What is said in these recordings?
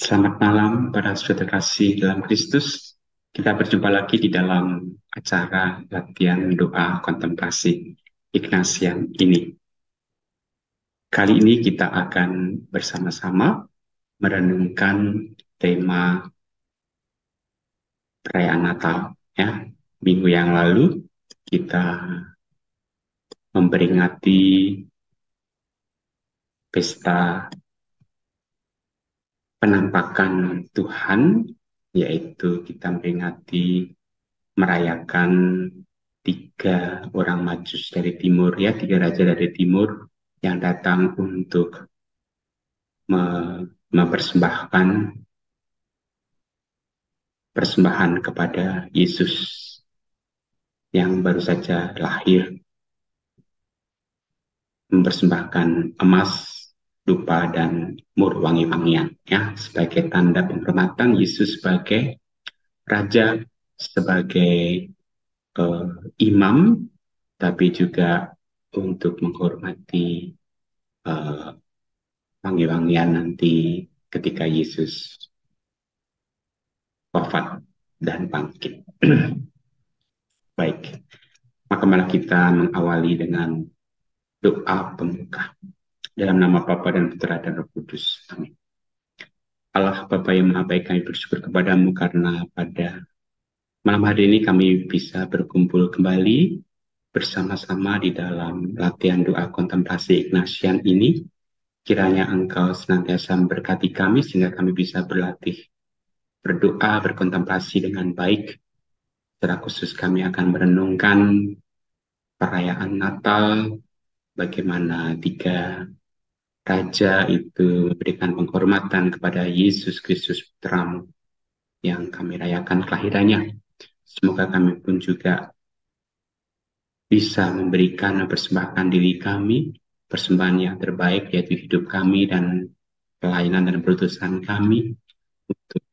Selamat malam para saudara kasih dalam Kristus. Kita berjumpa lagi di dalam acara latihan doa kontemplasi Ignatian ini. Kali ini kita akan bersama-sama merenungkan tema perayaan Natal. Ya, minggu yang lalu kita memperingati pesta penampakan Tuhan, yaitu kita merayakan tiga orang majus dari timur, ya, tiga raja dari timur yang datang untuk mempersembahkan persembahan kepada Yesus yang baru saja lahir, mempersembahkan emas, dupa, dan mur wangi-wangian, ya, sebagai tanda penghormatan Yesus sebagai raja, sebagai imam, tapi juga untuk menghormati wangi-wangian nanti ketika Yesus wafat dan bangkit. Baik, maka mari kita mengawali dengan doa pembuka. Dalam nama Bapa dan Putra dan Roh Kudus. Amin. Allah Bapa yang Maha Baik, kami bersyukur kepadamu karena pada malam hari ini kami bisa berkumpul kembali bersama-sama di dalam latihan doa kontemplasi Ignatian ini. Kiranya Engkau senantiasa memberkati kami sehingga kami bisa berlatih berdoa, berkontemplasi dengan baik. Secara khusus kami akan merenungkan perayaan Natal, bagaimana tiga raja itu memberikan penghormatan kepada Yesus Kristus Putramu yang kami rayakan kelahirannya. Semoga kami pun juga bisa memberikan, mempersembahkan diri kami, persembahan yang terbaik, yaitu hidup kami dan pelayanan dan perutusan kami untuk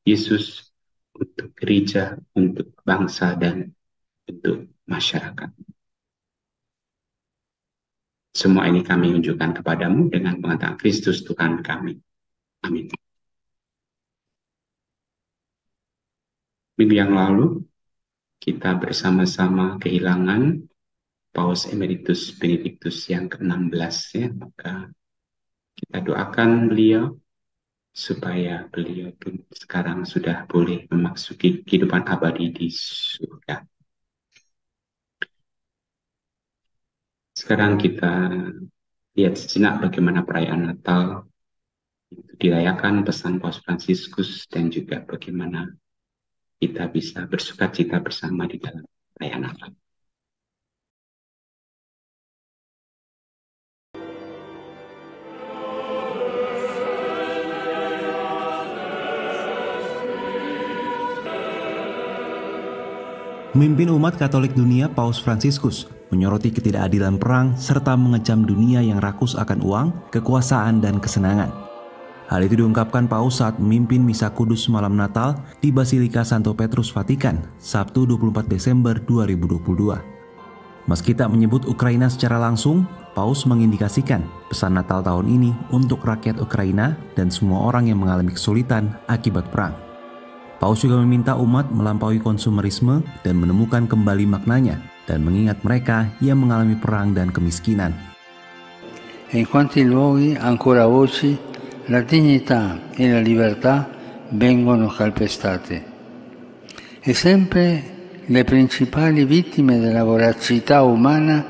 Yesus, untuk gereja, untuk bangsa, dan untuk masyarakat. Semua ini kami unjukkan kepadamu dengan pengetahuan Kristus Tuhan kami. Amin. Minggu yang lalu, kita bersama-sama kehilangan Paus Emeritus Benedictus yang ke-16, ya. Maka kita doakan beliau supaya beliau pun sekarang sudah boleh memasuki kehidupan abadi di surga. Sekarang kita lihat sejenak bagaimana perayaan Natal itu dirayakan, pesan Paus Fransiskus, dan juga bagaimana kita bisa bersukacita bersama di dalam perayaan Natal. Pemimpin umat Katolik dunia Paus Fransiskus menyoroti ketidakadilan perang serta mengecam dunia yang rakus akan uang, kekuasaan, dan kesenangan. Hal itu diungkapkan Paus saat memimpin Misa Kudus malam Natal di Basilika Santo Petrus Vatikan, Sabtu 24 Desember 2022. Meski tak menyebut Ukraina secara langsung, Paus mengindikasikan pesan Natal tahun ini untuk rakyat Ukraina dan semua orang yang mengalami kesulitan akibat perang. Paus juga meminta umat melampaui konsumerisme dan menemukan kembali maknanya dan mengingat mereka yang mengalami perang dan kemiskinan. In quanti luoghi ancora oggi la dignità e la libertà vengono calpestate. E sempre le principali vittime della voracità umana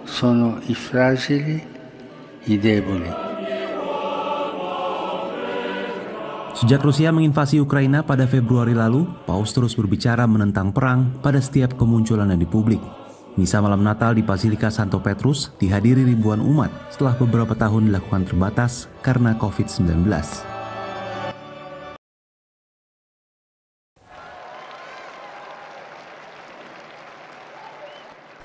sono i fragili, i deboli. Sejak Rusia menginvasi Ukraina pada Februari lalu, Paus terus berbicara menentang perang pada setiap kemunculannya di publik. Misa malam Natal di Basilika Santo Petrus dihadiri ribuan umat setelah beberapa tahun dilakukan terbatas karena COVID-19.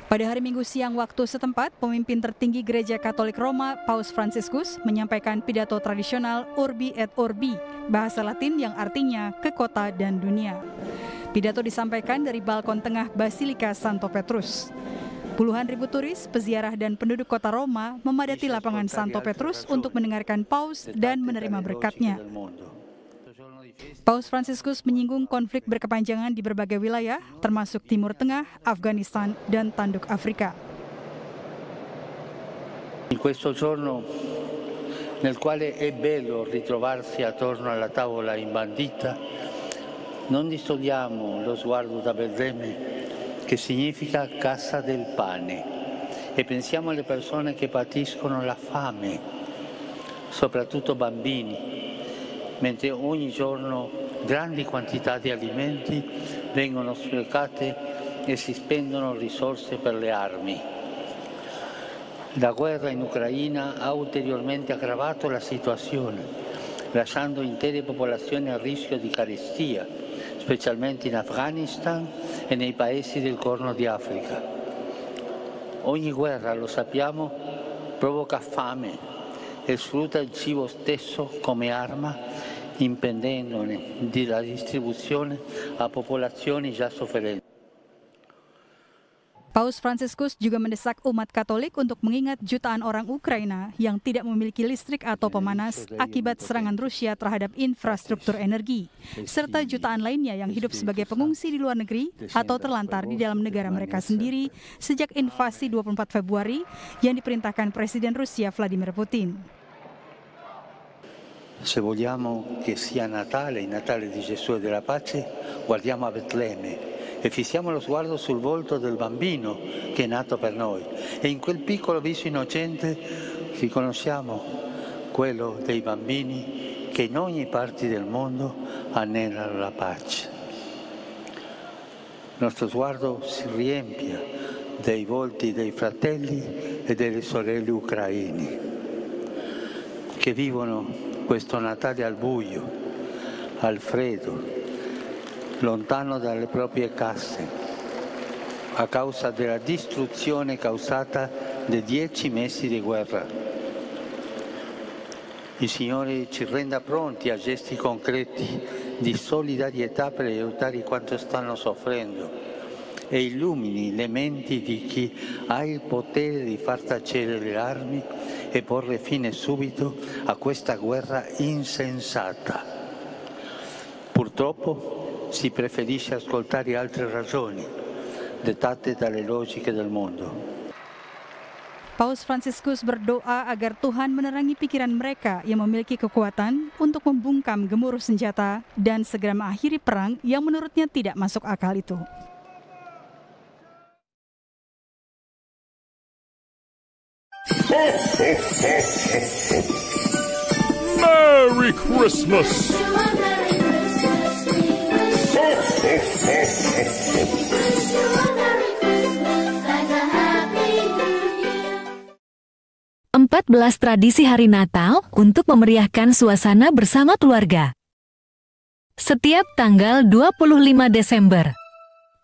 Pada hari Minggu siang waktu setempat, pemimpin tertinggi Gereja Katolik Roma, Paus Fransiskus, menyampaikan pidato tradisional Urbi et Orbi, bahasa Latin yang artinya ke kota dan dunia. Pidato disampaikan dari balkon tengah Basilika Santo Petrus. Puluhan ribu turis, peziarah, dan penduduk kota Roma memadati lapangan Santo Petrus untuk mendengarkan Paus dan menerima berkatnya. Paus Fransiskus menyinggung konflik berkepanjangan di berbagai wilayah, termasuk Timur Tengah, Afghanistan, dan Tanduk Afrika. In questo giorno nel quale è bello ritrovarsi attorno alla tavola imbandita, non distogliamo lo sguardo da Betlemme, che significa casa del pane, e pensiamo alle persone che patiscono la fame, soprattutto bambini, mentre ogni giorno grandi quantità di alimenti vengono sprecate e si spendono risorse per le armi. La guerra in Ucraina ha ulteriormente aggravato la situazione, lasciando intere popolazioni a rischio di carestia, specialmente in Afghanistan e nei paesi del Corno di Africa. Ogni guerra, lo sappiamo, provoca fame e sfrutta il cibo stesso come arma, impedendone la distribuzione a popolazioni già sofferenti. Paus Fransiskus juga mendesak umat Katolik untuk mengingat jutaan orang Ukraina yang tidak memiliki listrik atau pemanas akibat serangan Rusia terhadap infrastruktur energi, serta jutaan lainnya yang hidup sebagai pengungsi di luar negeri atau terlantar di dalam negara mereka sendiri sejak invasi 24 Februari yang diperintahkan Presiden Rusia Vladimir Putin. Se vogliamo che sia Natale, il Natale di Gesù e della pace, guardiamo a Betlemme e fissiamo lo sguardo sul volto del bambino che è nato per noi. E in quel piccolo viso innocente riconosciamo quello dei bambini che in ogni parte del mondo anelano la pace. Il nostro sguardo si riempie dei volti dei fratelli e delle sorelle ucraini che vivono questo Natale al buio, al freddo, lontano dalle proprie case, a causa della distruzione causata da 10 mesi di guerra. Il Signore ci renda pronti a gesti concreti di solidarietà per aiutare quanto stanno soffrendo e illumini le menti di chi ha il potere di far tacere le armi e porre fine subito a questa guerra insensata. Purtroppo si preferisce ascoltare altre ragioni, dettate dalle logiche del mondo. Paus Fransiskus berdoa agar Tuhan menerangi pikiran mereka yang memiliki kekuatan untuk membungkam gemuruh senjata dan segera mengakhiri perang yang menurutnya tidak masuk akal itu. Merry Christmas! 14 tradisi hari Natal untuk memeriahkan suasana bersama keluarga. Setiap tanggal 25 Desember,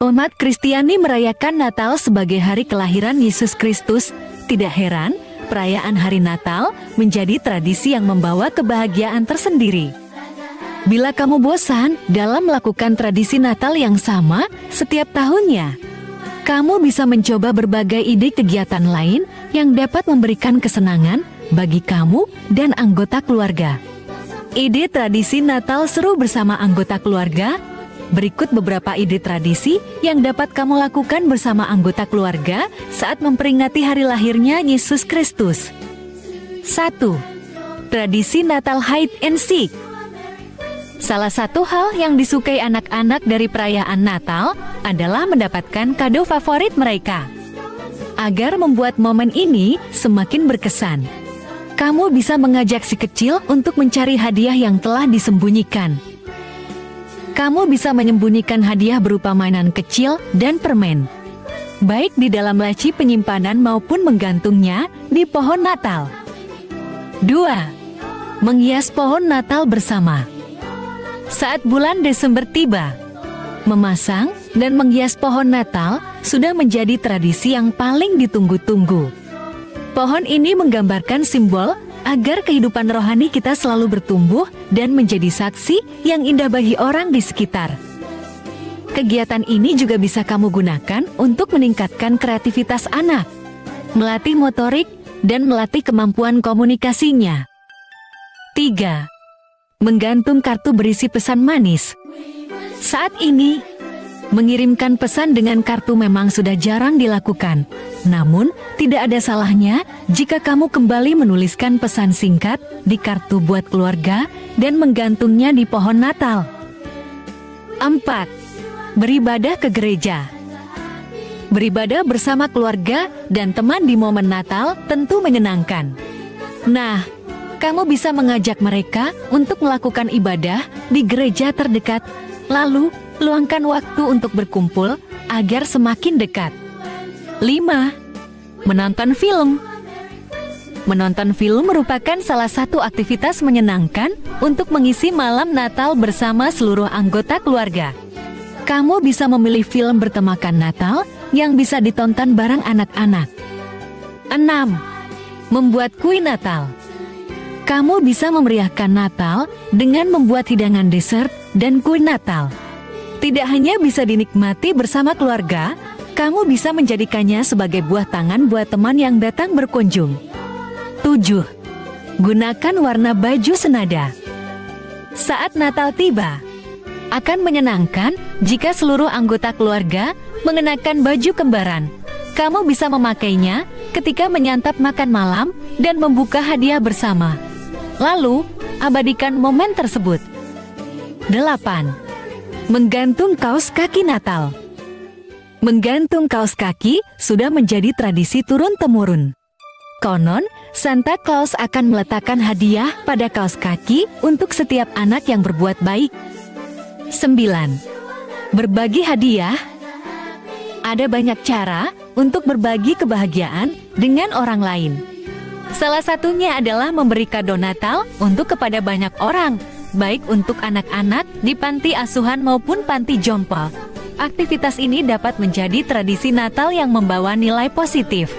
umat Kristiani merayakan Natal sebagai hari kelahiran Yesus Kristus. Tidak heran, perayaan hari Natal menjadi tradisi yang membawa kebahagiaan tersendiri. Bila kamu bosan dalam melakukan tradisi Natal yang sama setiap tahunnya, kamu bisa mencoba berbagai ide kegiatan lain yang dapat memberikan kesenangan bagi kamu dan anggota keluarga. Ide tradisi Natal seru bersama anggota keluarga. Berikut beberapa ide tradisi yang dapat kamu lakukan bersama anggota keluarga saat memperingati hari lahirnya Yesus Kristus. 1. Tradisi Natal Hide and Seek. Salah satu hal yang disukai anak-anak dari perayaan Natal adalah mendapatkan kado favorit mereka. Agar membuat momen ini semakin berkesan, kamu bisa mengajak si kecil untuk mencari hadiah yang telah disembunyikan. Kamu bisa menyembunyikan hadiah berupa mainan kecil dan permen, baik di dalam laci penyimpanan maupun menggantungnya di pohon Natal. 2. Menghias pohon Natal bersama. Saat bulan Desember tiba, memasang dan menghias pohon Natal sudah menjadi tradisi yang paling ditunggu-tunggu. Pohon ini menggambarkan simbol agar kehidupan rohani kita selalu bertumbuh dan menjadi saksi yang indah bagi orang di sekitar. Kegiatan ini juga bisa kamu gunakan untuk meningkatkan kreativitas anak, melatih motorik, dan melatih kemampuan komunikasinya. 3. menggantung kartu berisi pesan manis. Saat ini, mengirimkan pesan dengan kartu memang sudah jarang dilakukan. Namun, tidak ada salahnya jika kamu kembali menuliskan pesan singkat di kartu buat keluarga dan menggantungnya di pohon Natal. 4. Beribadah ke gereja. Beribadah bersama keluarga dan teman di momen Natal tentu menyenangkan. Nah, kamu bisa mengajak mereka untuk melakukan ibadah di gereja terdekat, lalu luangkan waktu untuk berkumpul agar semakin dekat. 5. Menonton film. Menonton film merupakan salah satu aktivitas menyenangkan untuk mengisi malam Natal bersama seluruh anggota keluarga. Kamu bisa memilih film bertemakan Natal yang bisa ditonton bareng anak-anak. 6. Membuat kue Natal. Kamu bisa memeriahkan Natal dengan membuat hidangan dessert dan kue Natal. Tidak hanya bisa dinikmati bersama keluarga, kamu bisa menjadikannya sebagai buah tangan buat teman yang datang berkunjung. 7. Gunakan warna baju senada. Saat Natal tiba, akan menyenangkan jika seluruh anggota keluarga mengenakan baju kembaran. Kamu bisa memakainya ketika menyantap makan malam dan membuka hadiah bersama. Lalu, abadikan momen tersebut. 8. Menggantung kaos kaki Natal. Menggantung kaos kaki sudah menjadi tradisi turun-temurun. Konon, Santa Claus akan meletakkan hadiah pada kaos kaki untuk setiap anak yang berbuat baik. 9. Berbagi hadiah. Ada banyak cara untuk berbagi kebahagiaan dengan orang lain. Salah satunya adalah memberi kado Natal untuk kepada banyak orang, baik untuk anak-anak di panti asuhan maupun panti jompo. Aktivitas ini dapat menjadi tradisi Natal yang membawa nilai positif.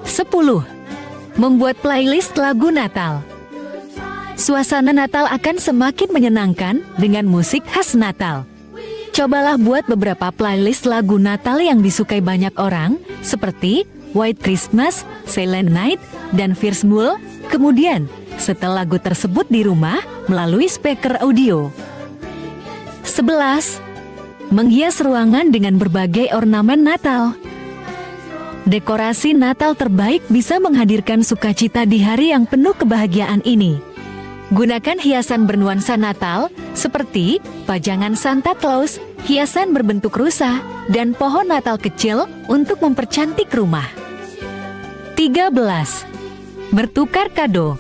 10. Membuat playlist lagu Natal. Suasana Natal akan semakin menyenangkan dengan musik khas Natal. Cobalah buat beberapa playlist lagu Natal yang disukai banyak orang, seperti White Christmas, Silent Night, dan First Mule. Kemudian, setel lagu tersebut di rumah melalui speaker audio. 11. Menghias ruangan dengan berbagai ornamen Natal. Dekorasi Natal terbaik bisa menghadirkan sukacita di hari yang penuh kebahagiaan ini. Gunakan hiasan bernuansa Natal seperti pajangan Santa Claus, hiasan berbentuk rusa, dan pohon Natal kecil untuk mempercantik rumah. 13. Bertukar kado.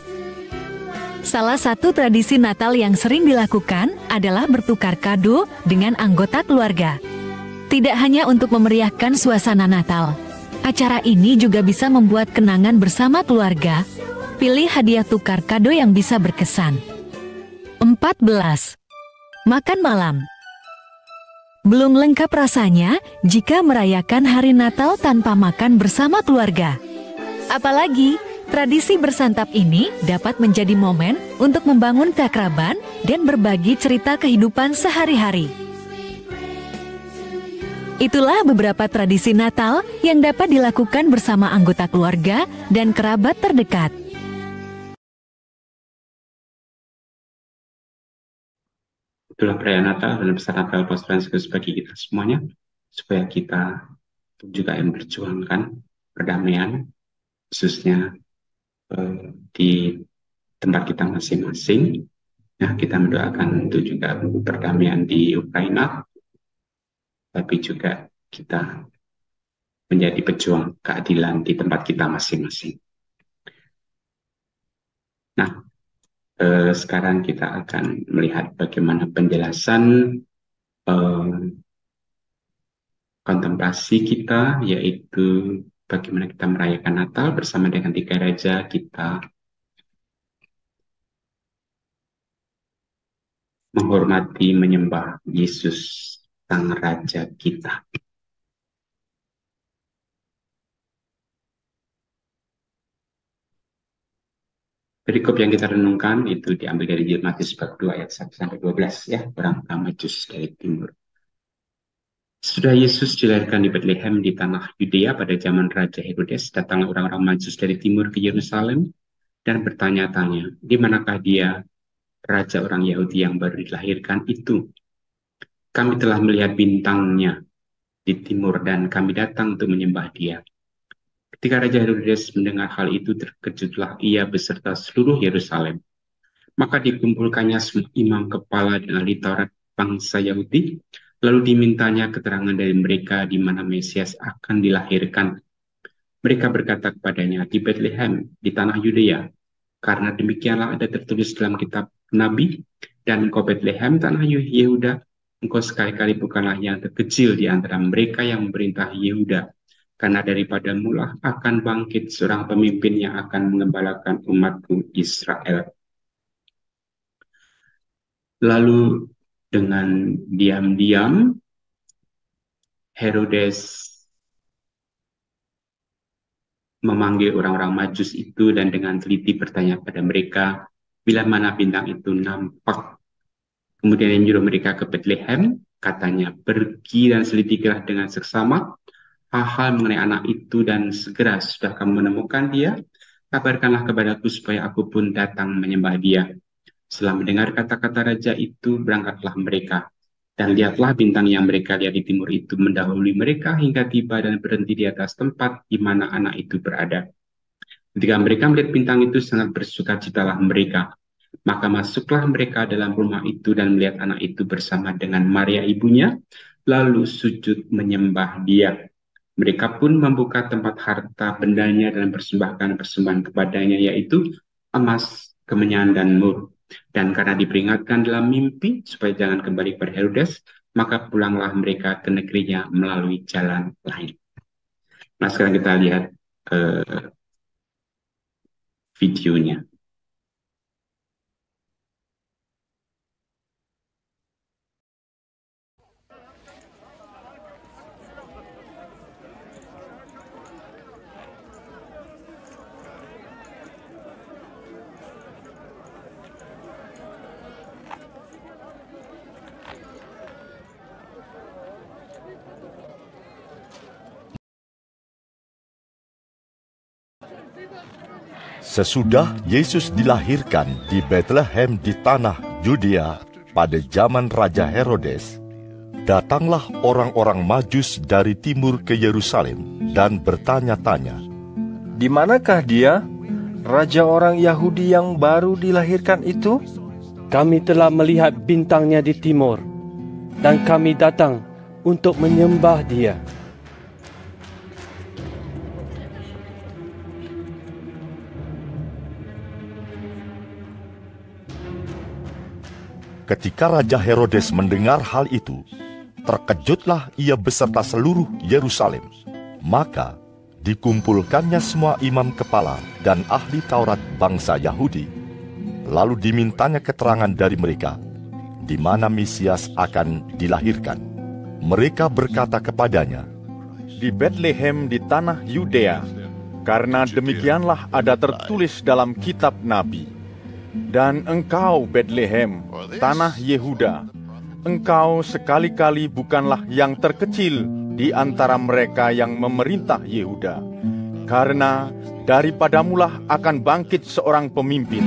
Salah satu tradisi Natal yang sering dilakukan adalah bertukar kado dengan anggota keluarga. Tidak hanya untuk memeriahkan suasana Natal, acara ini juga bisa membuat kenangan bersama keluarga. Pilih hadiah tukar kado yang bisa berkesan. 14. Makan malam. Belum lengkap rasanya jika merayakan hari Natal tanpa makan bersama keluarga. Apalagi, tradisi bersantap ini dapat menjadi momen untuk membangun keakraban dan berbagi cerita kehidupan sehari-hari. Itulah beberapa tradisi Natal yang dapat dilakukan bersama anggota keluarga dan kerabat terdekat. Itulah perayaan Natal dan pesan Natal Paus Fransiskus bagi kita semuanya, supaya kita juga yang memperjuangkan perdamaian, khususnya di tempat kita masing-masing. Nah, kita mendoakan untuk juga perdamaian di Ukraina, tapi juga kita menjadi pejuang keadilan di tempat kita masing-masing. Nah, sekarang kita akan melihat bagaimana penjelasan kontemplasi kita, yaitu bagaimana kita merayakan Natal bersama dengan tiga raja kita, menghormati, menyembah Yesus, Sang Raja kita. Perikop yang kita renungkan itu diambil dari Matius bab 2 ayat 1-12 ya, orang Majus dari timur. Sesudah Yesus dilahirkan di Bethlehem di tanah Yudea pada zaman Raja Herodes, datanglah orang-orang Majus dari timur ke Yerusalem dan bertanya-tanya, di manakah dia raja orang Yahudi yang baru dilahirkan itu. Kami telah melihat bintangnya di timur dan kami datang untuk menyembah dia. Ketika Raja Herodes mendengar hal itu, terkejutlah ia beserta seluruh Yerusalem. Maka dikumpulkannya semua imam kepala dan ahli Taurat bangsa Yahudi, lalu dimintanya keterangan dari mereka di mana Mesias akan dilahirkan. Mereka berkata kepadanya, di Bethlehem, di tanah Yudea, karena demikianlah ada tertulis dalam kitab Nabi, dan engkau Bethlehem, tanah Yehuda, engkau sekali-kali bukanlah yang terkecil di antara mereka yang memerintah Yehuda, karena daripada mula akan bangkit seorang pemimpin yang akan mengembalakan umatku Israel. Lalu dengan diam-diam Herodes memanggil orang-orang Majus itu dan dengan teliti bertanya pada mereka bila mana bintang itu nampak. Kemudian dia menyuruh mereka ke Bethlehem, katanya, pergi dan selidikilah dengan seksama hal-hal mengenai anak itu dan segera sudah kamu menemukan dia, kabarkanlah kepadaku supaya aku pun datang menyembah dia. Setelah mendengar kata-kata raja itu, berangkatlah mereka. Dan lihatlah bintang yang mereka lihat di timur itu mendahului mereka hingga tiba dan berhenti di atas tempat di mana anak itu berada. Ketika mereka melihat bintang itu, sangat bersukacitalah mereka. Maka masuklah mereka dalam rumah itu dan melihat anak itu bersama dengan Maria ibunya, lalu sujud menyembah dia. Mereka pun membuka tempat harta bendanya dan persembahkan persembahan kepadanya, yaitu emas, kemenyan, dan mur. Dan karena diperingatkan dalam mimpi supaya jangan kembali kepada Herodes, maka pulanglah mereka ke negerinya melalui jalan lain. Nah, sekarang kita lihat videonya. Sesudah Yesus dilahirkan di Bethlehem di tanah Yudea pada zaman Raja Herodes, datanglah orang-orang Majus dari timur ke Yerusalem dan bertanya-tanya, "Di manakah dia, raja orang Yahudi yang baru dilahirkan itu? Kami telah melihat bintangnya di timur, dan kami datang untuk menyembah dia." Ketika Raja Herodes mendengar hal itu, terkejutlah ia beserta seluruh Yerusalem. Maka dikumpulkannya semua imam kepala dan ahli Taurat bangsa Yahudi, lalu dimintanya keterangan dari mereka di mana Mesias akan dilahirkan. Mereka berkata kepadanya, "Di Bethlehem di tanah Yudea, karena demikianlah ada tertulis dalam kitab Nabi. Dan engkau Bethlehem, tanah Yehuda, engkau sekali-kali bukanlah yang terkecil di antara mereka yang memerintah Yehuda, karena daripadamulah akan bangkit seorang pemimpin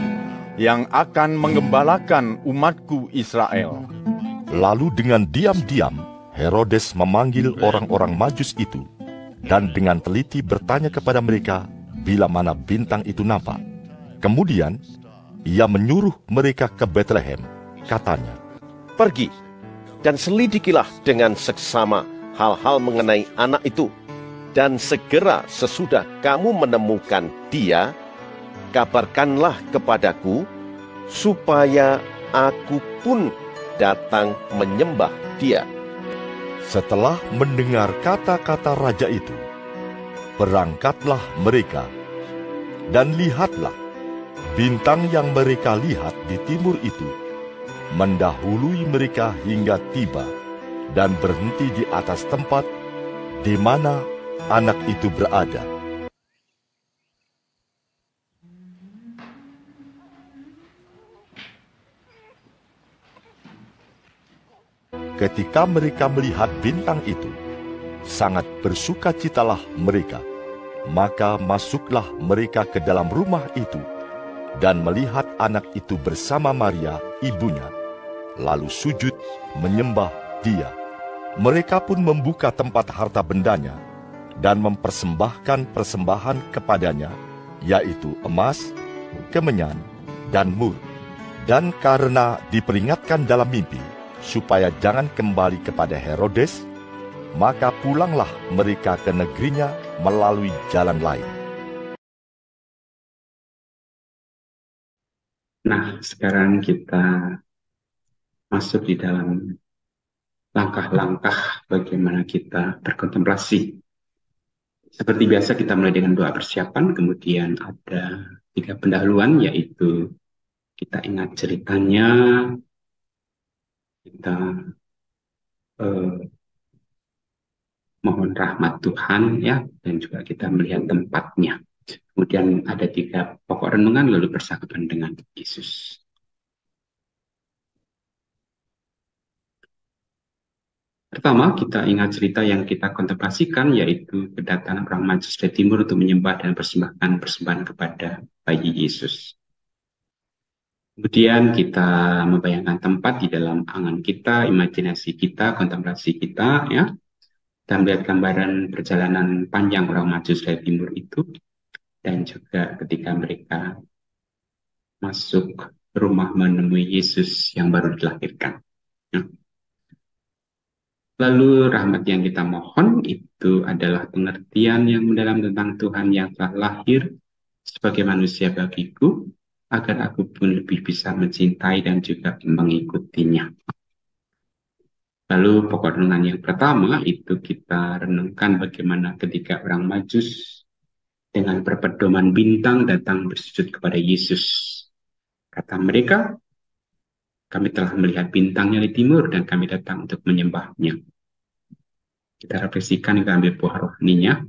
yang akan menggembalakan umatku Israel." Lalu dengan diam-diam Herodes memanggil orang-orang Majus itu dan dengan teliti bertanya kepada mereka bila mana bintang itu nampak. Kemudian ia menyuruh mereka ke Bethlehem, katanya, "Pergi dan selidikilah dengan seksama hal-hal mengenai anak itu, dan segera sesudah kamu menemukan dia, kabarkanlah kepadaku, supaya aku pun datang menyembah dia." Setelah mendengar kata-kata raja itu, berangkatlah mereka, dan lihatlah, bintang yang mereka lihat di timur itu mendahului mereka hingga tiba dan berhenti di atas tempat di mana anak itu berada. Ketika mereka melihat bintang itu, sangat bersukacitalah mereka. Maka masuklah mereka ke dalam rumah itu, dan melihat anak itu bersama Maria, ibunya, lalu sujud menyembah dia. Mereka pun membuka tempat harta bendanya dan mempersembahkan persembahan kepadanya, yaitu emas, kemenyan, dan mur. Dan karena diperingatkan dalam mimpi, supaya jangan kembali kepada Herodes, maka pulanglah mereka ke negerinya melalui jalan lain. Nah, sekarang kita masuk di dalam langkah-langkah bagaimana kita berkontemplasi. Seperti biasa kita mulai dengan doa persiapan, kemudian ada 3 pendahuluan, yaitu kita ingat ceritanya, kita mohon rahmat Tuhan, ya, dan juga kita melihat tempatnya. Kemudian ada 3 pokok renungan, lalu percakapan dengan Yesus. Pertama, kita ingat cerita yang kita kontemplasikan, yaitu kedatangan orang Majus dari timur untuk menyembah dan persembahkan persembahan kepada bayi Yesus. Kemudian kita membayangkan tempat di dalam angan kita, imajinasi kita, kontemplasi kita, ya, dan melihat gambaran perjalanan panjang orang Majus dari timur itu, dan juga ketika mereka masuk rumah menemui Yesus yang baru dilahirkan. Ya. Lalu rahmat yang kita mohon itu adalah pengertian yang mendalam tentang Tuhan yang telah lahir sebagai manusia bagiku, agar aku pun lebih bisa mencintai dan juga mengikutinya. Lalu pokok renungan yang pertama itu kita renungkan bagaimana ketika orang Majus dengan berpedoman bintang datang bersujud kepada Yesus. Kata mereka, kami telah melihat bintangnya di timur dan kami datang untuk menyembahnya. Kita refleksikan, kita ambil buah rohaninya,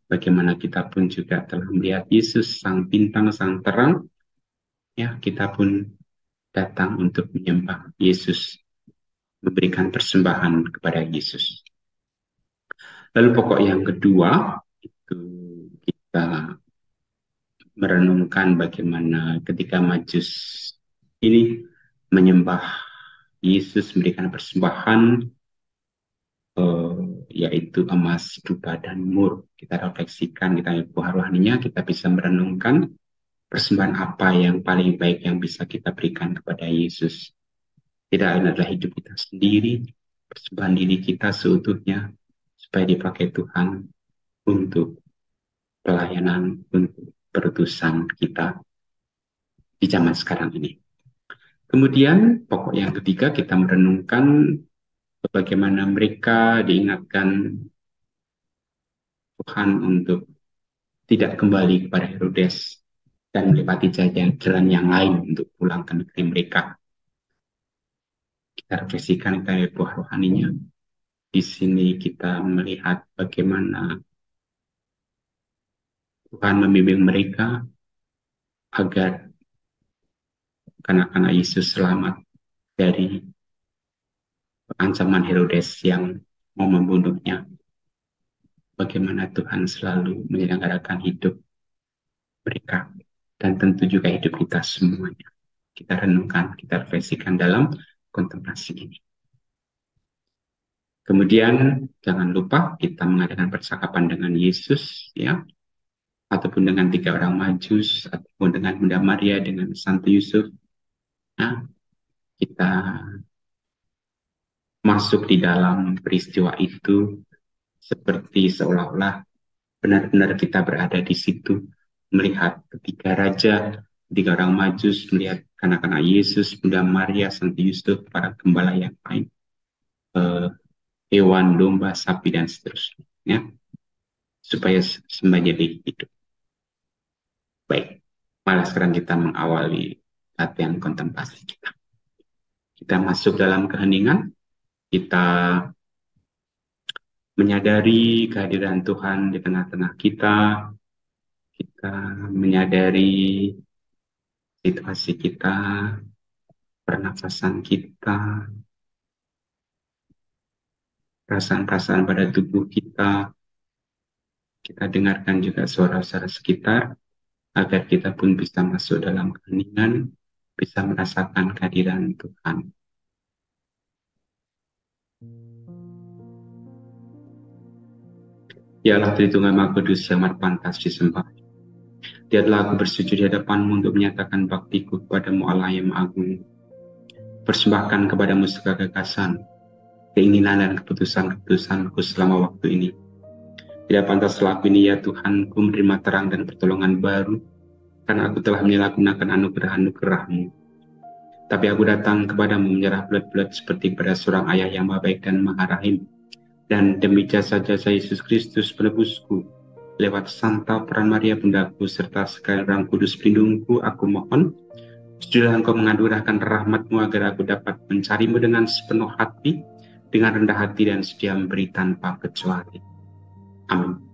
bagaimana kita pun juga telah melihat Yesus, sang bintang, sang terang, ya, kita pun datang untuk menyembah Yesus, memberikan persembahan kepada Yesus. Lalu pokok yang kedua, itu kita merenungkan bagaimana ketika Majus ini menyembah Yesus, memberikan persembahan, yaitu emas, dupa, dan mur. Kita refleksikan, kita buah rohaninya, kita bisa merenungkan persembahan apa yang paling baik yang bisa kita berikan kepada Yesus. Tidak adalah hidup kita sendiri, persembahan diri kita seutuhnya, supaya dipakai Tuhan untuk pelayanan, untuk perutusan kita di zaman sekarang ini. Kemudian pokok yang ketiga, kita merenungkan bagaimana mereka diingatkan Tuhan untuk tidak kembali kepada Herodes dan melewati jalan yang lain untuk pulang ke negeri mereka. Kita refleksikan, kita buah rohaninya. Di sini kita melihat bagaimana Tuhan membimbing mereka agar anak-anak Yesus selamat dari ancaman Herodes yang mau membunuhnya. Bagaimana Tuhan selalu menyelenggarakan hidup mereka, dan tentu juga hidup kita semuanya. Kita renungkan, kita refleksikan dalam kontemplasi ini. Kemudian jangan lupa kita mengadakan percakapan dengan Yesus, ya, ataupun dengan 3 orang Majus, ataupun dengan Bunda Maria, dengan Santo Yusuf. Nah, kita masuk di dalam peristiwa itu seperti seolah-olah benar-benar kita berada di situ, melihat ketiga raja, 3 orang Majus, melihat anak-anak Yesus, Bunda Maria, Santo Yusuf, para gembala yang lain, hewan, domba, sapi, dan seterusnya, ya, supaya semuanya hidup. Baik, malah sekarang kita mengawali latihan kontemplasi kita. Kita masuk dalam keheningan, kita menyadari kehadiran Tuhan di tengah-tengah kita, kita menyadari situasi kita, pernafasan kita, perasaan-perasaan pada tubuh kita. Kita dengarkan juga suara-suara sekitar, agar kita pun bisa masuk dalam keheningan, bisa merasakan kehadiran Tuhan. Ya Allah Tritunggal Maha Kudus yang amat pantas disembah. Biarlah aku bersujud di hadapan-Mu untuk menyatakan baktiku kepadamu Allah yang Maha Agung. Persembahkan kepadamu segala gagasan, keinginan dan keputusan-keputusanku selama waktu ini. Tidak pantas aku ini ya Tuhanku menerima terang dan pertolongan baru, karena aku telah menyalahgunakan anugerah-anugerah-Mu. Tapi aku datang kepadamu menyerah bulat-bulat seperti pada seorang ayah yang maha baik dan maha rahim. Dan demi jasa-jasa Yesus Kristus penebusku, lewat Santa Peran Maria Bundaku serta sekalian orang kudus pelindungku, aku mohon, sudah Engkau menganugerahkan rahmat-Mu agar aku dapat mencari-Mu dengan sepenuh hati, dengan rendah hati dan sedia memberi tanpa kecuali. Amin.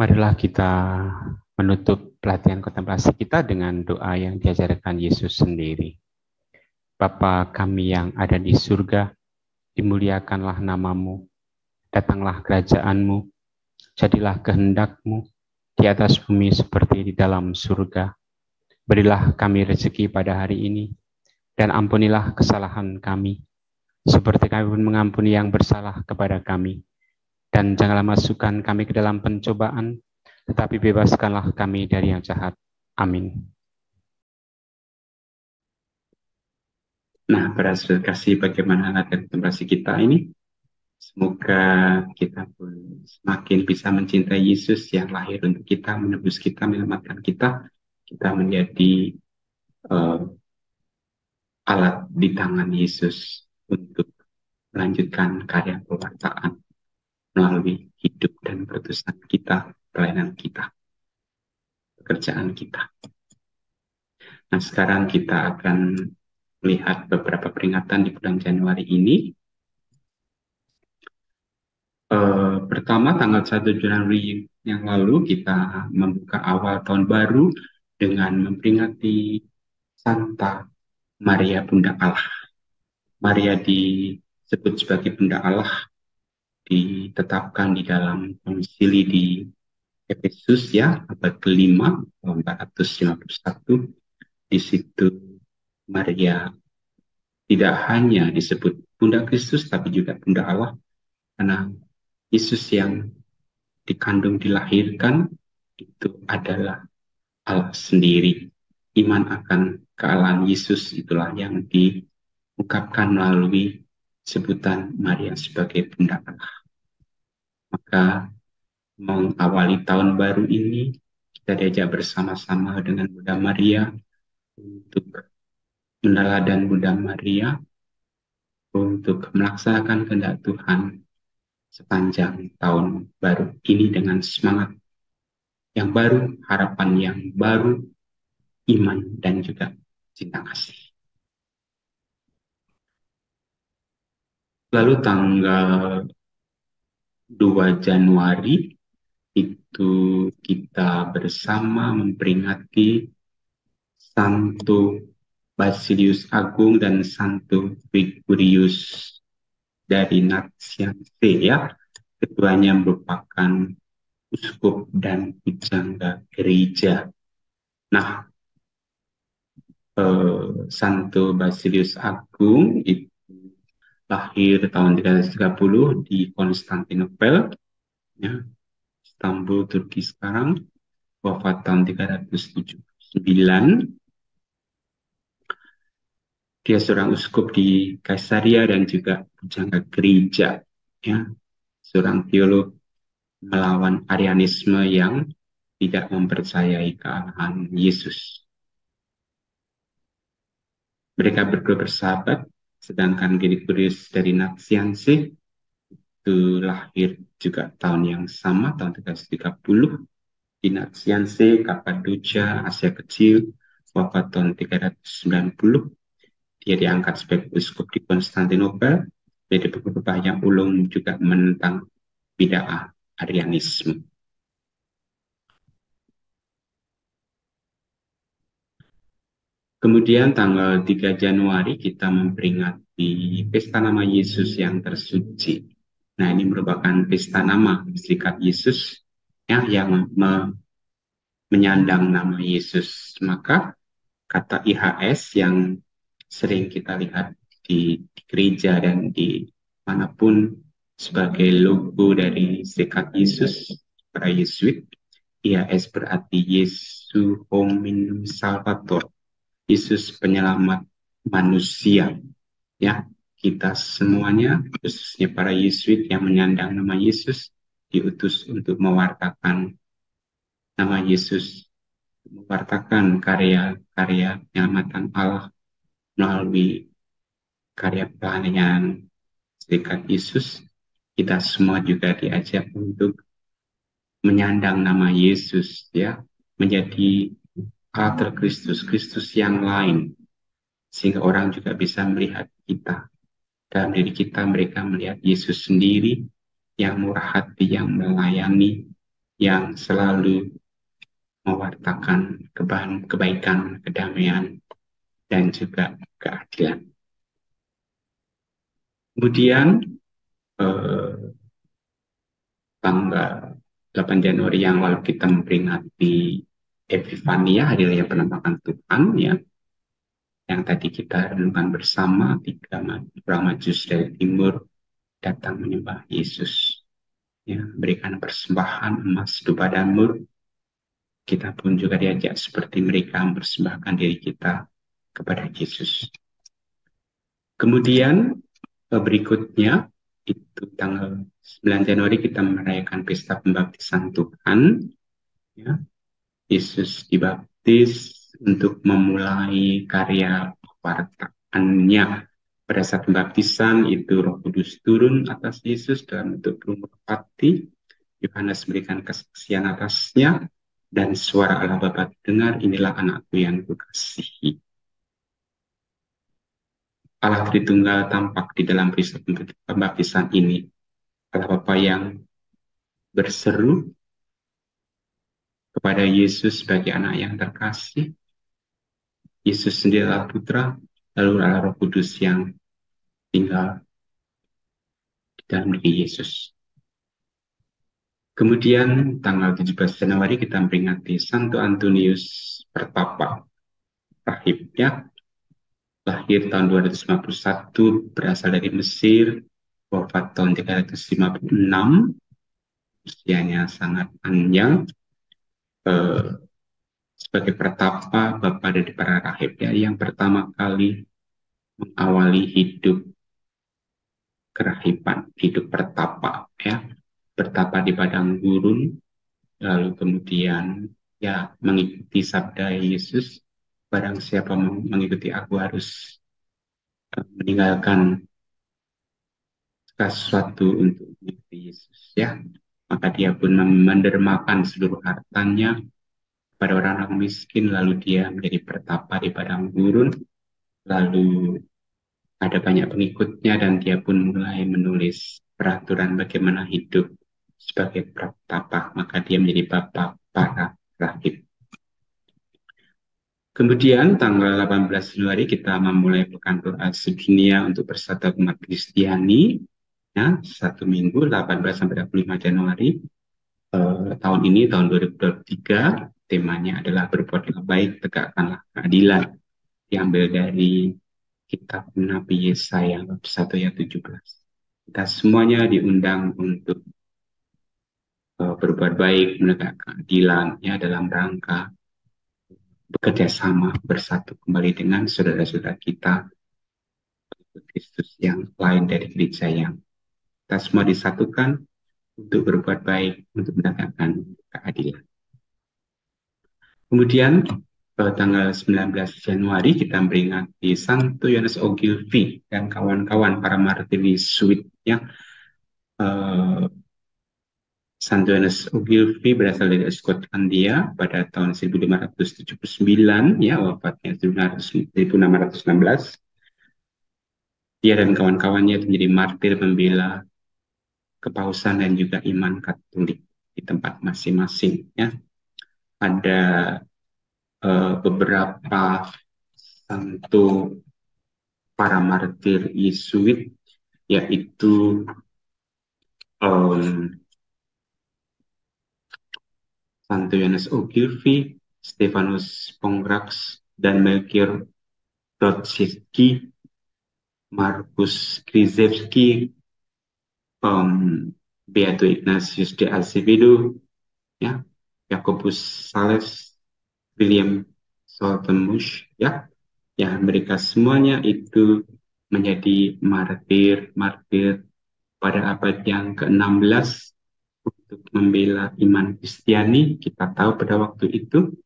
Marilah kita menutup pelatihan kontemplasi kita dengan doa yang diajarkan Yesus sendiri. Bapa kami yang ada di surga, dimuliakanlah namamu, datanglah kerajaanmu, jadilah kehendak-mu di atas bumi seperti di dalam surga. Berilah kami rezeki pada hari ini, dan ampunilah kesalahan kami, seperti kami pun mengampuni yang bersalah kepada kami. Dan janganlah masukkan kami ke dalam pencobaan, tetapi bebaskanlah kami dari yang jahat. Amin. Nah, para saudara kasih, bagaimana latihan kontemplasi kita ini? Semoga kita pun semakin bisa mencintai Yesus yang lahir untuk kita, menebus kita, menyelamatkan kita. Kita menjadi alat di tangan Yesus untuk melanjutkan karya pewartaan melalui hidup dan perutusan kita, pelayanan kita, pekerjaan kita. Nah, sekarang kita akan melihat beberapa peringatan di bulan Januari ini. Pertama, tanggal 1 Januari yang lalu kita membuka awal tahun baru dengan memperingati Santa Maria Bunda Allah. Maria disebut sebagai Bunda Allah, ditetapkan di dalam konsili di Efesus ya, abad ke-5 tahun 451. Di situ Maria tidak hanya disebut Bunda Kristus tapi juga Bunda Allah, karena Yesus yang dikandung dilahirkan itu adalah Allah sendiri. Iman akan kealahan Yesus itulah yang diungkapkan melalui sebutan Maria sebagai Bunda Allah. Maka mengawali tahun baru ini, kita diajak bersama-sama dengan Bunda Maria untuk meneladani Bunda Maria, untuk melaksanakan kehendak Tuhan sepanjang tahun baru ini dengan semangat yang baru, harapan yang baru, iman dan juga cinta kasih. Lalu tanggal 2 Januari itu kita bersama memperingati Santo Basilius Agung dan Santo Gregorius dari Nazianze ya. Keduanya merupakan uskup dan pujangga gereja. Nah, Santo Basilius Agung itu lahir tahun 330 di Konstantinopel, ya, Istanbul, Turki sekarang, wafat tahun 379. Dia seorang uskup di Kaisaria dan juga pujangga gereja, ya, seorang teolog melawan Arianisme yang tidak mempercayai kealahan Yesus. Mereka berdua bersahabat, sedangkan Gregorius dari Nazianze itu lahir juga tahun yang sama, tahun 330 di Nazianze, Kapadocia, Asia Kecil, wafat tahun 390. Dia diangkat sebagai uskup di Konstantinopel. Jadi beberapa yang ulung juga menentang bid'ah Arianisme. Kemudian tanggal 3 Januari kita memperingati Pesta Nama Yesus yang tersuci. Nah, ini merupakan pesta nama serikat Yesus ya, yang menyandang nama Yesus. Maka kata IHS yang sering kita lihat di gereja dan di manapun sebagai logo dari serikat Yesus, para Yesuit, IHS berarti Jesu Hominum Salvator, Yesus penyelamat manusia. Ya, kita semuanya, khususnya para Yesuit yang menyandang nama Yesus, diutus untuk mewartakan nama Yesus, mewartakan karya-karya penyelamatan Allah melalui karya pelayanan serikat Yesus. Kita semua juga diajak untuk menyandang nama Yesus, ya, menjadi altar Kristus, Kristus yang lain, sehingga orang juga bisa melihat kita. Dalam diri kita mereka melihat Yesus sendiri yang murah hati, yang melayani, yang selalu mewartakan kebaikan, kedamaian, dan juga keadilan. Kemudian tanggal 8 Januari yang lalu kita memperingati Epifania, hari raya penampakan Tuhan, ya, yang tadi kita renungkan bersama. 3 orang Majus dari timur datang menyembah Yesus, ya, berikan persembahan emas, dupa, dan mur. Kita pun juga diajak seperti mereka mempersembahkan diri kita kepada Yesus. Kemudian berikutnya itu tanggal 9 Januari kita merayakan pesta pembaptisan Tuhan, ya. Yesus dibaptis untuk memulai karya pewartaannya. Pada saat pembaptisan itu Roh Kudus turun atas Yesus dalam bentuk burung merpati. Yohanes memberikan kesaksian atasnya, dan suara Allah Bapa dengar, inilah anakku yang kukasihi. Allah Tritunggal tampak di dalam peristiwa pembaptisan ini. Allah Bapa yang berseru kepada Yesus sebagai anak yang terkasih. Yesus sendiri adalah putra, lalu Allah Roh Kudus yang tinggal di dalam diri Yesus. Kemudian tanggal 17 Januari kita memperingati Santo Antonius Pertapa, rahibnya, lahir tahun 251, berasal dari Mesir, wafat tahun 356, usianya sangat panjang. Sebagai pertapa, bapa dari para rahib, ya, yang pertama kali mengawali hidup kerahiban, hidup pertapa, ya, bertapa di padang gurun, lalu kemudian, ya, mengikuti sabda Yesus, barang siapa mengikuti aku harus meninggalkan sesuatu untuk mengikuti Yesus, ya. Maka dia pun mendermakan seluruh hartanya pada orang-orang miskin, lalu dia menjadi pertapa di padang gurun, lalu ada banyak pengikutnya, dan dia pun mulai menulis peraturan bagaimana hidup sebagai pertapa, maka dia menjadi bapa para rahib. Kemudian tanggal 18 Januari kita memulai pekan doa sedunia untuk persatuan umat Kristiani, ya, 1 minggu 18 sampai 25 Januari. Tahun ini, tahun 2023, temanya adalah berbuatlah baik, tegakkanlah keadilan, diambil dari kitab Nabi Yesaya 1 ayat 17. Kita semuanya diundang untuk berbuat baik, menegakkan keadilan, ya, dalam rangka bekerja sama bersatu kembali dengan saudara-saudara kita Kristus yang lain dari gereja, yang kita semua disatukan untuk berbuat baik, untuk menegakkan keadilan. Kemudian tanggal 19 Januari kita memperingati Santo Yohanes Ogilvy dan kawan-kawan para martir Yesuitnya. Santo Yohanes Ogilvy berasal dari Skotlandia pada tahun 1579, ya, wafatnya 1616. Dia dan kawan-kawannya menjadi martir membela kepausan dan juga iman Katolik di tempat masing-masing, ya. Ada beberapa santo para martir Yesuit, yaitu Santo Yohanes Ogilvy, Stefanus Pongratz, dan Melchior Grodzisky, Markus Krzyzewski, Beato Ignatius de Azevedo, ya, Jacobus Sales, William Saltemush, ya, mereka semuanya itu menjadi martir pada abad yang ke-16 untuk membela iman Kristiani. Kita tahu pada waktu itu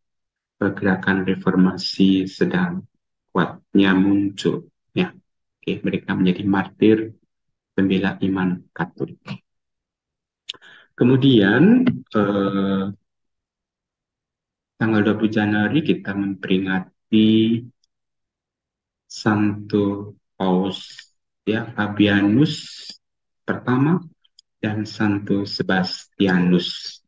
gerakan reformasi sedang kuatnya muncul, ya. Oke, mereka menjadi martir pembela iman Katolik. Kemudian tanggal 20 Januari kita memperingati Santo Paus, ya, Fabianus pertama dan Santo Sebastianus.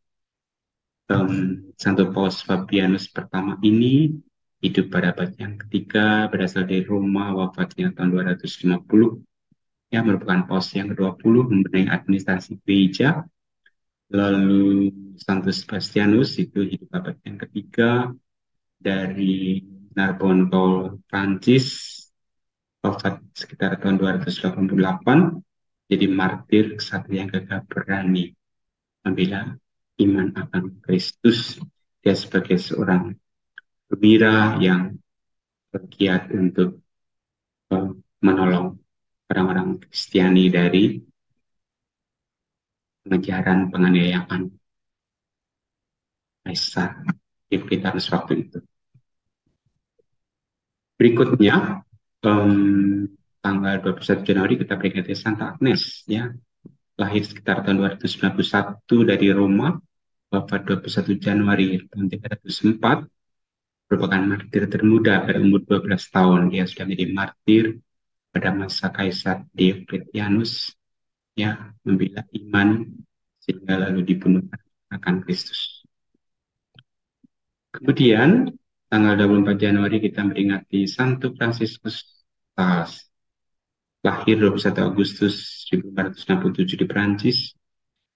Santo Paus Fabianus pertama ini hidup pada abad yang ketiga, berasal dari Roma, wafatnya tahun 250, ya, merupakan paus yang ke-20 membenahi administrasi gereja. Lalu Santo Sebastianus itu hidup abad yang ketiga, dari Narbonne Gaul Prancis, wafat sekitar tahun 288, jadi martir kesatria yang gagah berani membela iman akan Kristus. Dia sebagai seorang perwira yang bergiat untuk menolong orang-orang Kristiani dari pengejaran penganiayaan Kaisar Diocletianus waktu itu. Berikutnya, tanggal 21 Januari kita peringati Santa Agnes, ya, lahir sekitar tahun 291 dari Roma, wafat 21 Januari tahun 304, merupakan martir termuda berumur 12 tahun. Dia sudah menjadi martir pada masa Kaisar Diocletianus, ya, membela iman sehingga lalu dibunuh akan Kristus. Kemudian tanggal 24 Januari kita memperingati Santo Fransiskus Sales, lahir 21 Agustus 1467 di Perancis,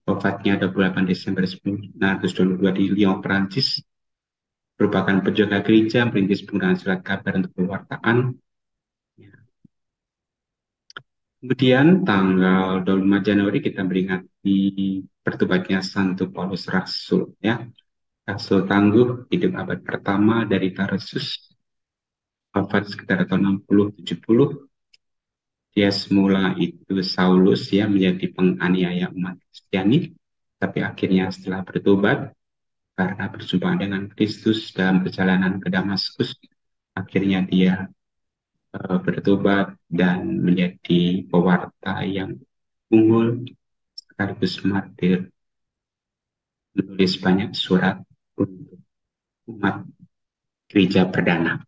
wafatnya 28 Desember 1922 di Lyon, Perancis. Merupakan penjaga gereja, merintis penggunaan surat kabar untuk pewartaan. Kemudian tanggal 25 Januari kita memperingati bertobatnya Santo Paulus Rasul, ya. Rasul tangguh, hidup abad pertama dari Tarsus, wafat sekitar tahun 60-70. Dia semula itu Saulus, ya, menjadi penganiaya umat Kristiani, tapi akhirnya setelah bertobat karena berjumpa dengan Kristus dalam perjalanan ke Damaskus, akhirnya dia bertobat dan menjadi pewarta yang unggul sekaligus martir, menulis banyak surat untuk umat gereja perdana.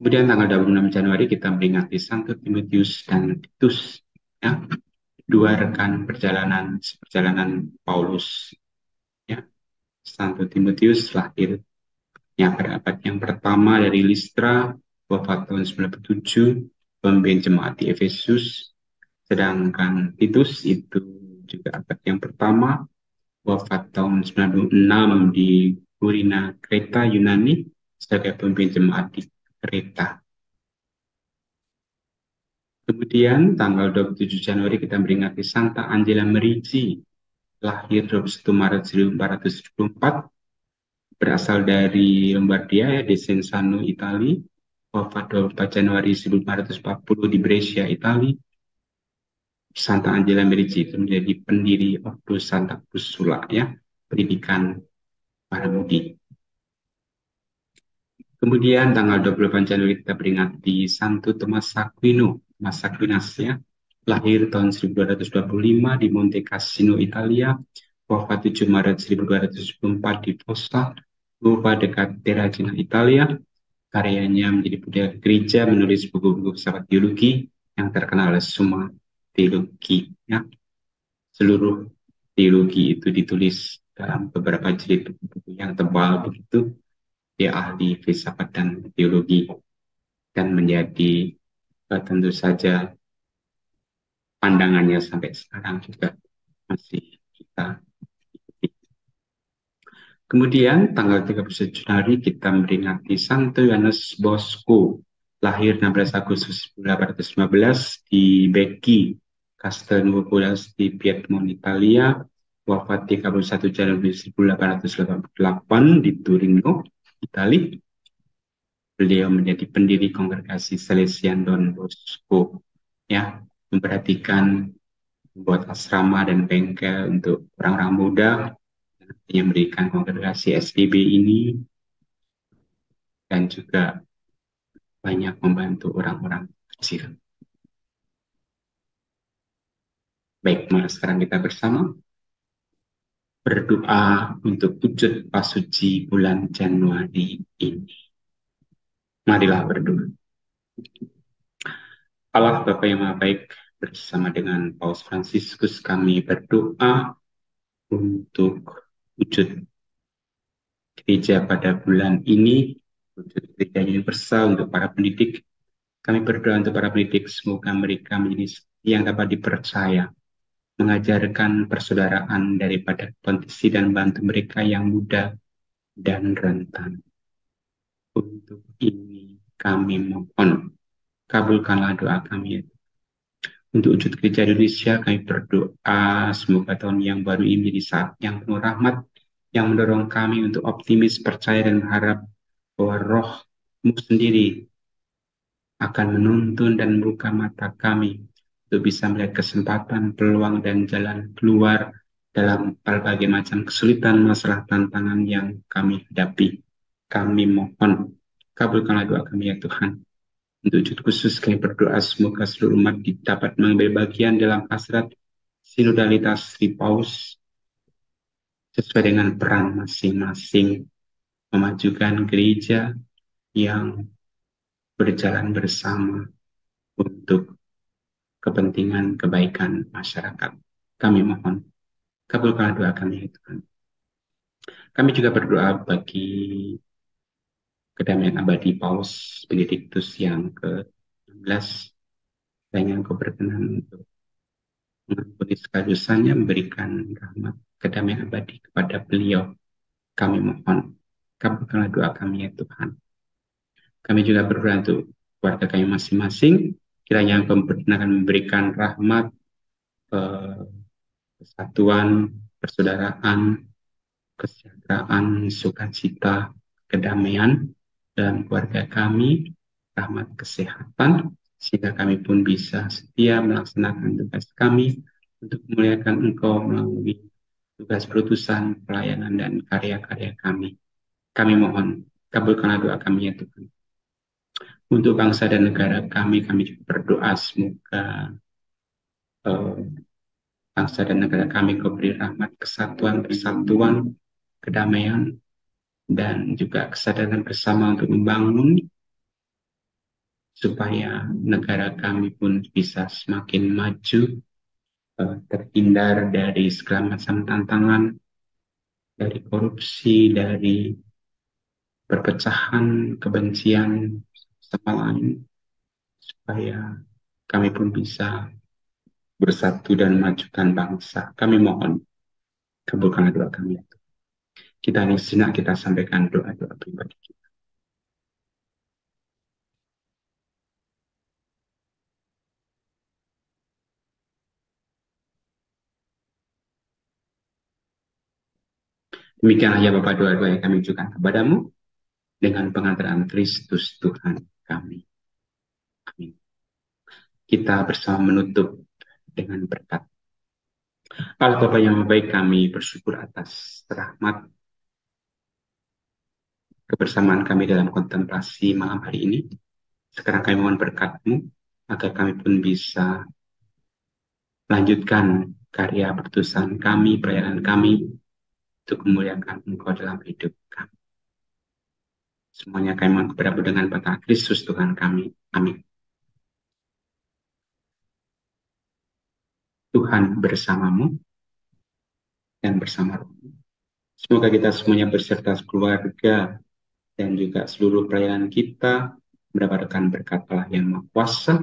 Kemudian tanggal 26 Januari kita memperingati Santo Timotius dan Titus, ya, dua rekan perjalanan Paulus, ya. Santo Timotius lahirnya pada abad yang pertama dari Listra, wafat tahun 97, pemimpin jemaat di Efesus. Sedangkan Titus itu juga abad yang pertama, wafat tahun 96 di Kurina, Kreta, Yunani, sebagai pemimpin jemaat di Kreta. Kemudian tanggal 27 Januari kita memperingati Santa Angela Merici, lahir 21 Maret 1474, berasal dari Lombardia, ya, Desenzano, Italia, wafat 24 Januari 1540 di Brescia, Italia. Santa Angela Merici itu menjadi pendiri Ordo Santa Ursula, ya, pendidikan para mudi. Kemudian tanggal 28 Januari kita peringati Santo Thomas Aquino, Thomas Aquinas, ya, lahir tahun 1225 di Monte Cassino, Italia, wafat 7 Maret 1224 di Fossa, Lupa dekat Terracina, Italia. Karyanya menjadi budaya gereja, menulis buku-buku filsafat teologi yang terkenal oleh Summa Theologiae, ya. Seluruh teologi itu ditulis dalam beberapa jilid buku yang tebal begitu. Dia ahli filsafat dan teologi dan menjadi tentu saja pandangannya sampai sekarang juga masih kita ikuti. Kemudian tanggal 31 Januari kita memperingati Santo Yohanes Bosco, lahir 16 Agustus 1815 di Becchi, Castelnuovo di Piedmont, Italia, wafat 31 Januari 1888 di Torino, Italia. Beliau menjadi pendiri kongregasi Salesian Don Bosco, ya, memperhatikan membuat asrama dan bengkel untuk orang-orang muda, yang memberikan kongregasi SDB ini, dan juga banyak membantu orang-orang kecil. Baik, mari sekarang kita bersama berdoa untuk wujud pasuci bulan Januari ini. Marilah berdoa. Allah Bapa yang Maha Baik, bersama dengan Paus Fransiskus kami berdoa untuk wujud gereja pada bulan ini, wujud gereja universal untuk para pendidik. Kami berdoa untuk para pendidik, semoga mereka menjadi yang dapat dipercaya, mengajarkan persaudaraan daripada kondisi dan bantu mereka yang muda dan rentan. Untuk ini kami mohon, kabulkanlah doa kami. Untuk wujud gereja Indonesia, kami berdoa semoga tahun yang baru ini menjadi saat yang penuh rahmat, yang mendorong kami untuk optimis, percaya, dan berharap bahwa Roh-Mu sendiri akan menuntun dan membuka mata kami untuk bisa melihat kesempatan, peluang, dan jalan keluar dalam berbagai macam kesulitan, masalah, tantangan yang kami hadapi. Kami mohon, kabulkanlah doa kami ya Tuhan. Untuk wujud khusus kami berdoa semoga seluruh umat dapat mengambil bagian dalam hasrat sinodalitas Sri Paus sesuai dengan peran masing-masing, memajukan gereja yang berjalan bersama untuk kepentingan kebaikan masyarakat. Kami mohon, kabulkanlah doa kami ya Tuhan. Kami juga berdoa bagi kedamaian abadi Paus Benediktus yang ke-16, dan yang keberkenan untuk mengampuni segala dosanya, memberikan rahmat kedamaian abadi kepada beliau. Kami mohon, kabulkanlah doa kami ya Tuhan. Kami juga berdoa untuk keluarga kami masing-masing, kiranya Engkau akan memberikan rahmat, kesatuan, persaudaraan, kesejahteraan, sukacita, kedamaian dalam keluarga kami, rahmat kesehatan, sehingga kami pun bisa setia melaksanakan tugas kami untuk memuliakan Engkau melalui tugas perutusan, pelayanan, dan karya-karya kami. Kami mohon, kabulkanlah doa kami ya Tuhan. Untuk bangsa dan negara kami juga berdoa semoga bangsa dan negara kami Kau beri rahmat, kesatuan, persatuan, kedamaian, dan juga kesadaran bersama untuk membangun supaya negara kami pun bisa semakin maju, terhindar dari segala macam tantangan, dari korupsi, dari perpecahan, kebencian sama lain, supaya kami pun bisa bersatu dan memajukan bangsa. Kami mohon, kabulkanlah doa kami. Kita ini sejenak kita sampaikan doa-doa pribadi kita. Demikianlah ya Bapa doa-doa yang kami ucapkan kepadamu dengan pengantaran Kristus Tuhan kami. Amin. Kita bersama menutup dengan berkat. Allah Bapa yang baik, kami bersyukur atas rahmat kebersamaan kami dalam kontemplasi malam hari ini. Sekarang kami mohon berkat-Mu agar kami pun bisa lanjutkan karya perutusan kami, pelayanan kami untuk memuliakan Engkau dalam hidup kami. Semuanya kami mohon kepadamu dengan berkat Kristus Tuhan kami. Amin. Tuhan bersamamu dan bersama Roh-Mu. Semoga kita semuanya beserta keluarga dan juga seluruh pelayanan kita mendapatkan berkat Allah yang Maha Kuasa,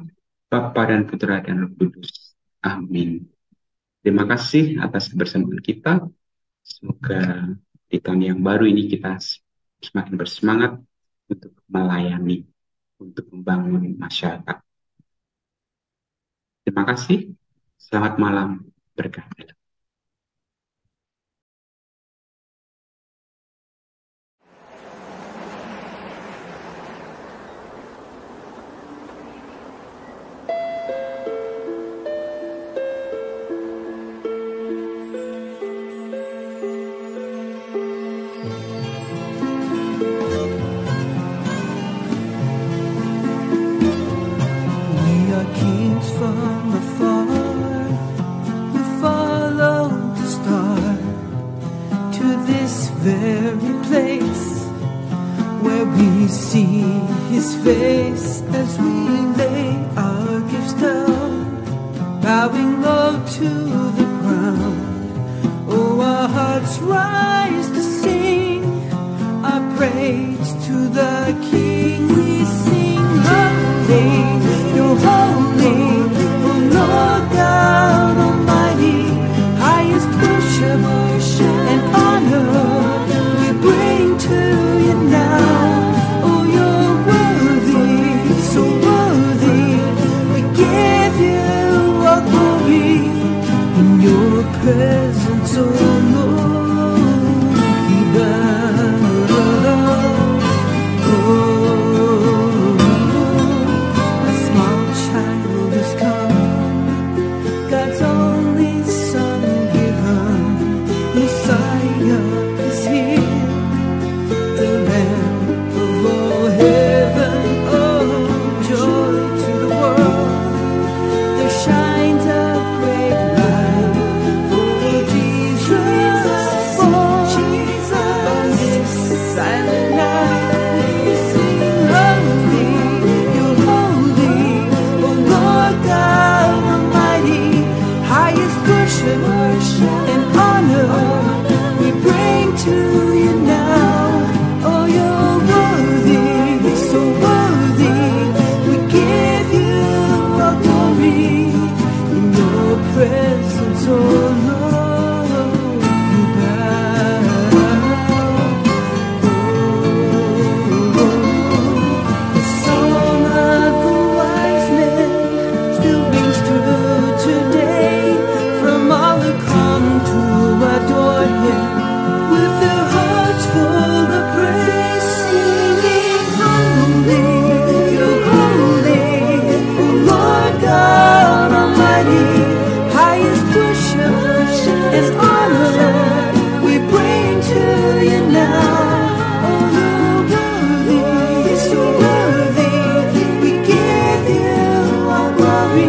Bapa dan Putra dan Roh Kudus. Amin. Terima kasih atas kebersamaan kita. Semoga di tahun yang baru ini kita semakin bersemangat untuk melayani, untuk membangun masyarakat. Terima kasih. Selamat malam, berkah. Very place where we see His face as we lay our gifts down, bowing low to the ground. Oh, our hearts rise to sing our praise to the King. We sing, holy, you're holy, O Lord God Almighty. Highest worship and honor we bring to you now. Oh, you're worthy, so worthy. We give you all glory in your presence, oh Lord. We bow. Oh, a small child has come, God's only Son given. Messiah is here, the Lamb of all heaven. Oh, joy to the world. There shines a great light for Jesus, on this silent night. We sing, holy, you're holy, O Lord God Almighty. Highest worship and honor we bring to you now. Oh, you're worthy, so worthy. We give you all glory in your presence, oh Lord. We bow. Oh, the song of the wise men still rings true today, from all who come to adore him with their hearts full of praise, singing, holy, you're holy, O Lord God Almighty. Highest worship and honor we bring to you now. Oh, you're worthy, so worthy. We give you all glory